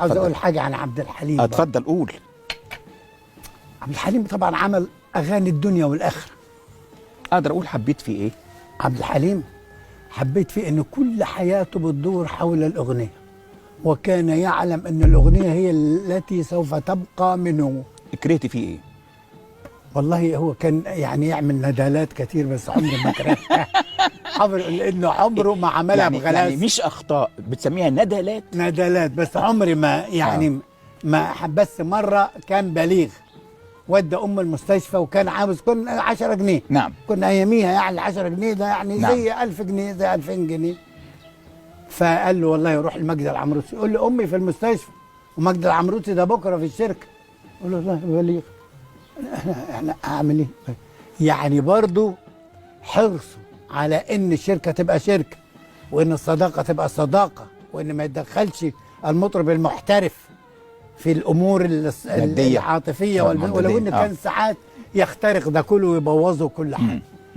عاوز اقول حاجه عن عبد الحليم. اتفضل قول. عبد الحليم طبعا عمل اغاني الدنيا والاخره. اقدر اقول حبيت فيه ايه؟ عبد الحليم حبيت فيه ان كل حياته بتدور حول الاغنيه، وكان يعلم ان الاغنيه هي التي سوف تبقى منه. كرهت فيه ايه؟ والله هو كان يعني يعمل ندالات كتير بس عمري ما كرهتها. لانه عمره ما عملها يعني بغلاس. يعني مش اخطاء، بتسميها ندالات؟ ندالات بس عمري ما يعني ما بس مره كان بليغ ودى المستشفى وكان عاوز كل 10 جنيه. نعم. كنا اياميها يعني 10 جنيه ده يعني نعم. زي 1000 جنيه زي 2000 جنيه. فقال له والله روح لمجدي العمروسي. يقول لي امي في المستشفى ومجدي العمروسي ده بكره في الشركه. يقول له والله بليغ احنا اعمل ايه؟ يعني برضو حرصه على ان الشركه تبقى شركه، وان الصداقه تبقى صداقه، وان ما يتدخلش المطرب المحترف في الامور العاطفيه ولو ان كان ساعات يخترق ده كله ويبوظه كل حاجه.